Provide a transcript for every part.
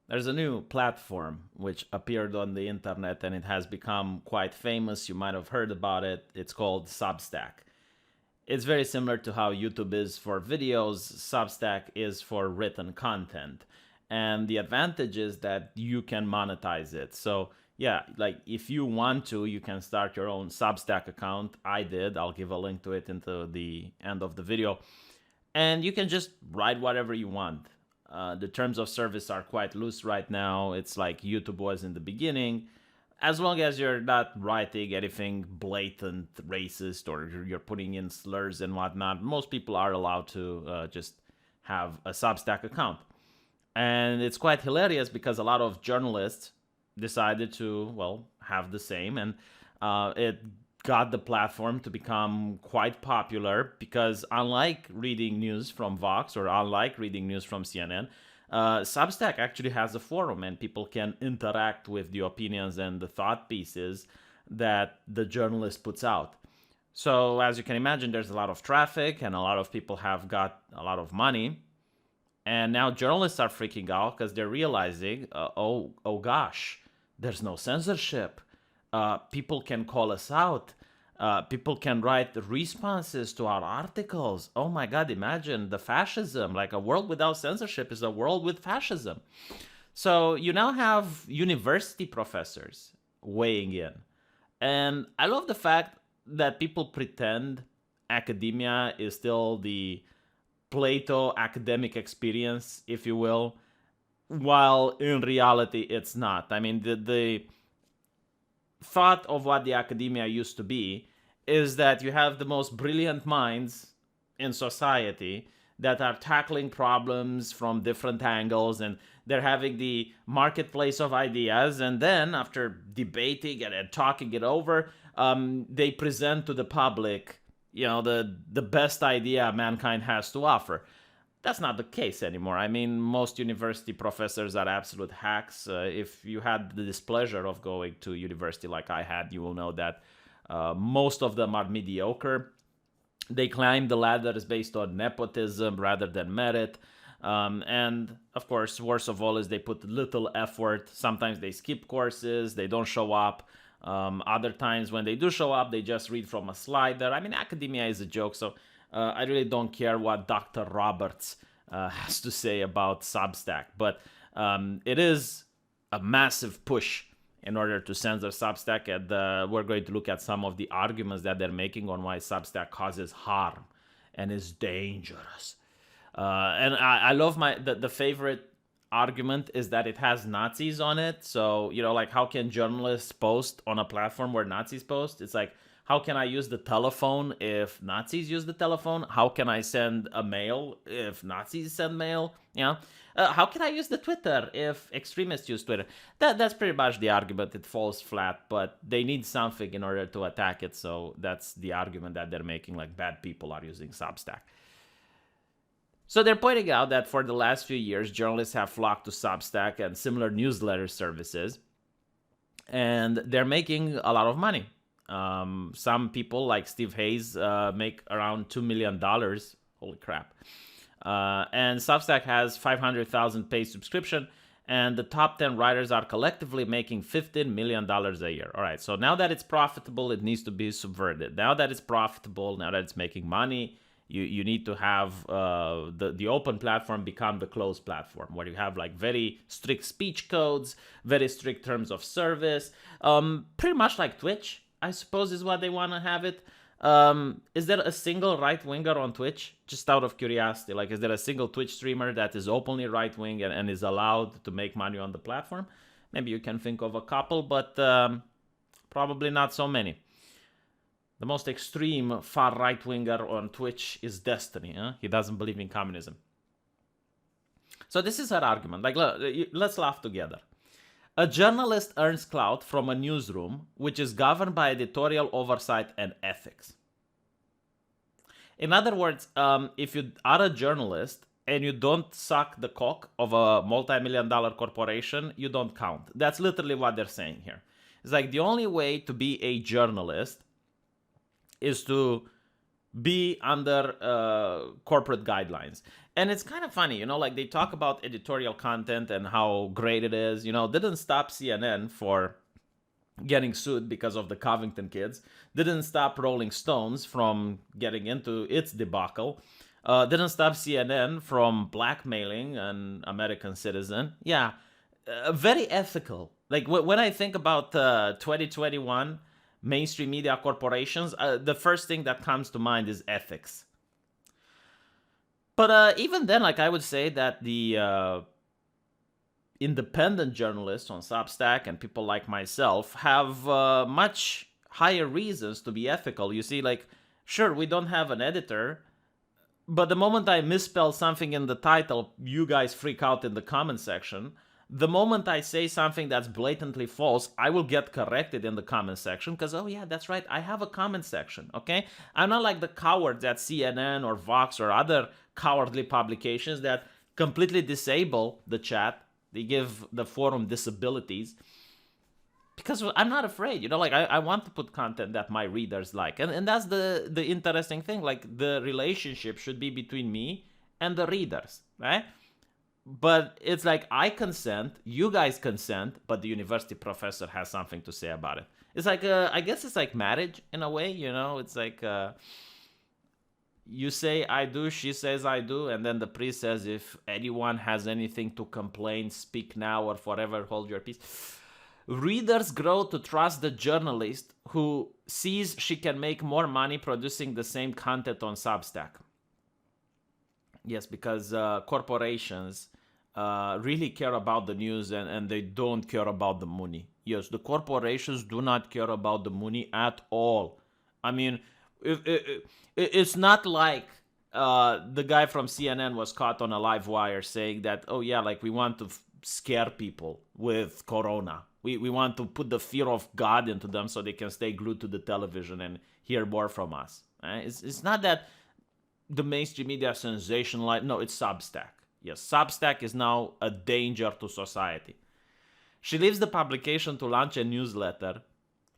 there's a new platform which appeared on the internet and it has become quite famous. You might have heard about it. It's called Substack. It's very similar to how YouTube is for videos, Substack is for written content. And the advantage is that you can monetize it. So, yeah, like if you want to, you can start your own Substack account. I did. I'll give a link to it into the end of the video. And you can just write whatever you want. The terms of service are quite loose right now. It's like YouTube was in the beginning. As long as you're not writing anything blatant racist or you're putting in slurs and whatnot, most people are allowed to just have a Substack account. And it's quite hilarious because a lot of journalists decided to, well, have the same. And it got the platform to become quite popular because unlike reading news from Vox or unlike reading news from CNN, Substack actually has a forum and people can interact with the opinions and the thought pieces that the journalist puts out. So as you can imagine, there's a lot of traffic and a lot of people have got a lot of money. And now journalists are freaking out because they're realizing, oh gosh, there's no censorship. People can call us out. People can write responses to our articles. Oh my God, imagine the fascism. Like a world without censorship is a world with fascism. So you now have university professors weighing in. And I love the fact that people pretend academia is still the Plato academic experience, if you will, while in reality it's not. I mean, the thought of what the academia used to be is that you have the most brilliant minds in society that are tackling problems from different angles and they're having the marketplace of ideas, and then after debating and talking it over, they present to the public, the best idea mankind has to offer. That's not the case anymore. I mean, most university professors are absolute hacks. If you had the displeasure of going to university like I had, you will know that most of them are mediocre. They climb the ladders based on nepotism rather than merit. And of course, worst of all is they put little effort. Sometimes they skip courses, they don't show up. Other times when they do show up, they just read from a slider. I mean, academia is a joke, so I really don't care what Dr. Roberts has to say about Substack. But it is a massive push in order to censor Substack. And we're going to look at some of the arguments that they're making on why Substack causes harm and is dangerous. And I love the favorite argument is that it has Nazis on it. So, like how can journalists post on a platform where Nazis post? It's like, how can I use the telephone if Nazis use the telephone? How can I send a mail if Nazis send mail? How can I use the Twitter if extremists use Twitter? That's pretty much the argument. It falls flat, but they need something in order to attack it. So that's the argument that they're making, like bad people are using Substack. So they're pointing out that for the last few years, journalists have flocked to Substack and similar newsletter services, and they're making a lot of money. Some people like Steve Hayes make around $2 million. Holy crap. And Substack has 500,000 paid subscription, and the top 10 writers are collectively making $15 million a year. All right, so now that it's profitable, it needs to be subverted. Now that it's profitable, now that it's making money, you need to have the open platform become the closed platform, where you have like very strict speech codes, very strict terms of service, pretty much like Twitch, I suppose is what they want to have it. Is there a single right-winger on Twitch? Just out of curiosity, like is there a single Twitch streamer that is openly right-wing and is allowed to make money on the platform? Maybe you can think of a couple, but probably not so many. The most extreme far right-winger on Twitch is Destiny. Huh? He doesn't believe in communism. So this is her argument. Like, let's laugh together. A journalist earns clout from a newsroom which is governed by editorial oversight and ethics. In other words, if you are a journalist and you don't suck the cock of a multi-million-dollar corporation, you don't count. That's literally what they're saying here. It's like the only way to be a journalist is to be under corporate guidelines. And it's kind of funny, like they talk about editorial content and how great it is. Didn't stop CNN for getting sued because of the Covington kids. Didn't stop Rolling Stones from getting into its debacle. Didn't stop CNN from blackmailing an American citizen. Yeah, very ethical. Like when I think about 2021 mainstream media corporations, the first thing that comes to mind is ethics. But even then, like I would say that the independent journalists on Substack and people like myself have much higher reasons to be ethical. You see, like, sure, we don't have an editor, but the moment I misspell something in the title, you guys freak out in the comment section. The moment I say something that's blatantly false, I will get corrected in the comment section because, oh yeah, that's right, I have a comment section, okay? I'm not like the cowards at CNN or Vox or other cowardly publications that completely disable the chat. They give the forum disabilities because I'm not afraid, like I want to put content that my readers like. And that's the interesting thing. Like the relationship should be between me and the readers, right? But it's like I consent, you guys consent, but the university professor has something to say about it. It's like, I guess it's like marriage in a way, It's like you say I do, she says I do, and then the priest says if anyone has anything to complain, speak now or forever hold your peace. Readers grow to trust the journalist who sees she can make more money producing the same content on Substack. Yes, because corporations really care about the news and they don't care about the money. Yes, the corporations do not care about the money at all. I mean, it's not like the guy from CNN was caught on a live wire saying that, oh yeah, like we want to scare people with corona. We want to put the fear of God into them so they can stay glued to the television and hear more from us. It's not that the mainstream media sensationalized. No, it's Substack. Yes, Substack is now a danger to society. She leaves the publication to launch a newsletter,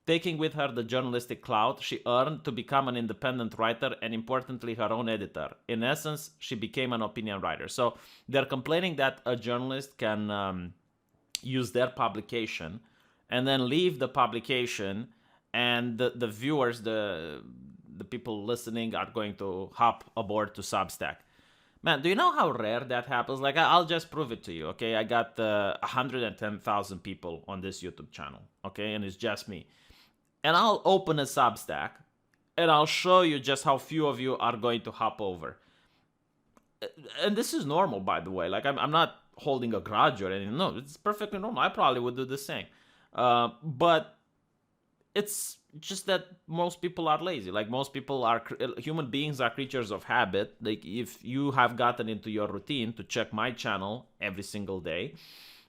taking with her the journalistic clout she earned to become an independent writer and, importantly, her own editor. In essence, she became an opinion writer. So they're complaining that a journalist can use their publication and then leave the publication, and the viewers, the people listening, are going to hop aboard to Substack. Man, do you know how rare that happens? Like, I'll just prove it to you, okay? I got 110,000 people on this YouTube channel, okay? And it's just me. And I'll open a Substack, and I'll show you just how few of you are going to hop over. And this is normal, by the way. Like, I'm not holding a grudge or anything. No, it's perfectly normal. I probably would do the same. But it's just that most people are lazy. Like, most people are, human beings are creatures of habit. Like, if you have gotten into your routine to check my channel every single day,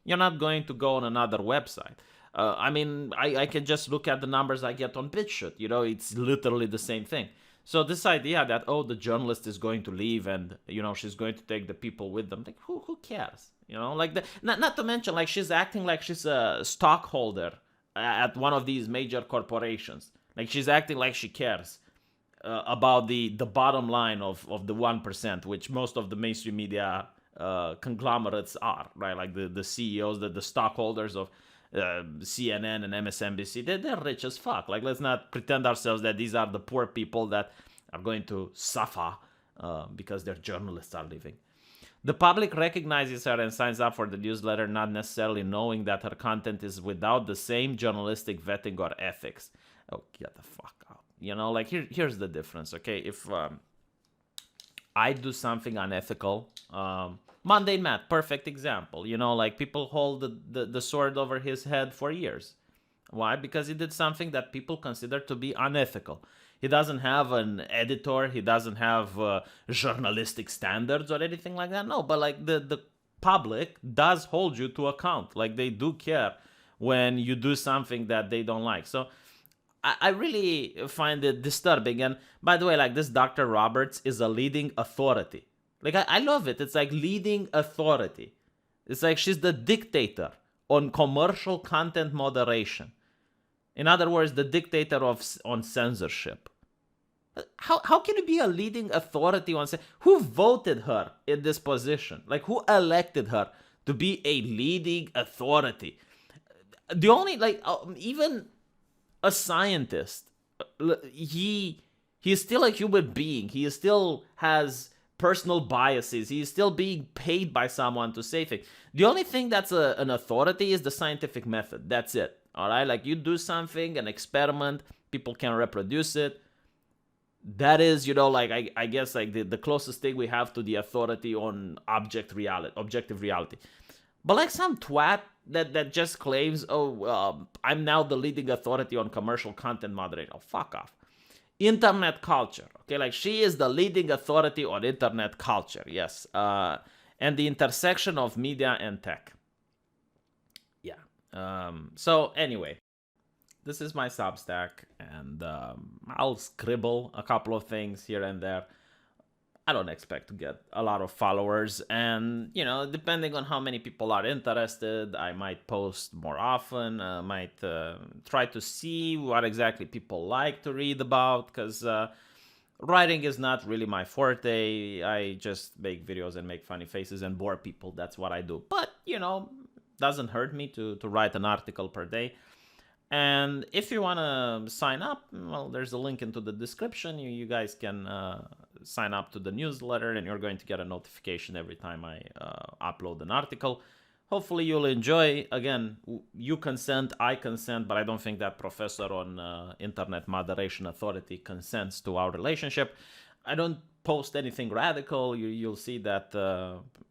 you're not going to go on another website. I can just look at the numbers I get on BitChute. It's literally the same thing. So this idea that, the journalist is going to leave and, she's going to take the people with them. Like, who cares? Not to mention, like, she's acting like she's a stockholder at one of these major corporations. Like, she's acting like she cares about the bottom line of the 1%, which most of the mainstream media conglomerates are, right? Like the CEOs, the stockholders of CNN and MSNBC, they're rich as fuck. Like, let's not pretend ourselves that these are the poor people that are going to suffer because their journalists are leaving. The public recognizes her and signs up for the newsletter, not necessarily knowing that her content is without the same journalistic vetting or ethics. Oh, get the fuck out. Like, here's the difference, okay? If I do something unethical, Mundane Matt, perfect example. Like, people hold the sword over his head for years. Why? Because he did something that people consider to be unethical. He doesn't have an editor. He doesn't have journalistic standards or anything like that. No, but like the public does hold you to account. Like, they do care when you do something that they don't like. So I really find it disturbing. And by the way, like, this Dr. Roberts is a leading authority. Like, I love it. It's like leading authority. It's like she's the dictator on commercial content moderation. In other words, the dictator on censorship. How can you be a leading authority on who voted her in this position? Like, who elected her to be a leading authority? The only, like, even a scientist, he is still a human being. He still has personal biases. He is still being paid by someone to say things. The only thing that's an authority is the scientific method. That's it. All right, like, you do something, an experiment, people can reproduce it. That is, like, I guess, like, the closest thing we have to the authority on objective reality. But, like, some twat that just claims, I'm now the leading authority on commercial content moderation. Oh, fuck off. Internet culture. Okay, like, she is the leading authority on internet culture. Yes. And the intersection of media and tech. Yeah. So anyway, this is my Substack, and I'll scribble a couple of things here and there. I don't expect to get a lot of followers, and depending on how many people are interested, I might post more often. Might try to see what exactly people like to read about, because writing is not really my forte. I just make videos and make funny faces and bore people. That's what I do. But doesn't hurt me to write an article per day. And if you want to sign up, well, there's a link into the description. You guys can sign up to the newsletter, and you're going to get a notification every time I upload an article. Hopefully you'll enjoy. Again, you consent, I consent, but I don't think that professor on Internet Moderation Authority consents to our relationship. I don't post anything radical. You'll see that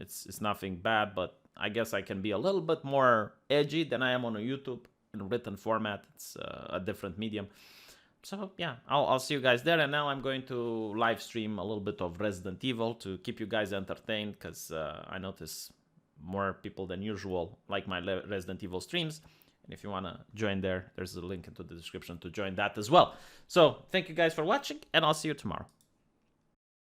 it's nothing bad, but I guess I can be a little bit more edgy than I am on YouTube. In written format. It's a different medium. So yeah, I'll see you guys there. And now I'm going to live stream a little bit of Resident Evil to keep you guys entertained, because I notice more people than usual like my Resident Evil streams. And if you want to join there, there's a link into the description to join that as well. So thank you guys for watching, and I'll see you tomorrow.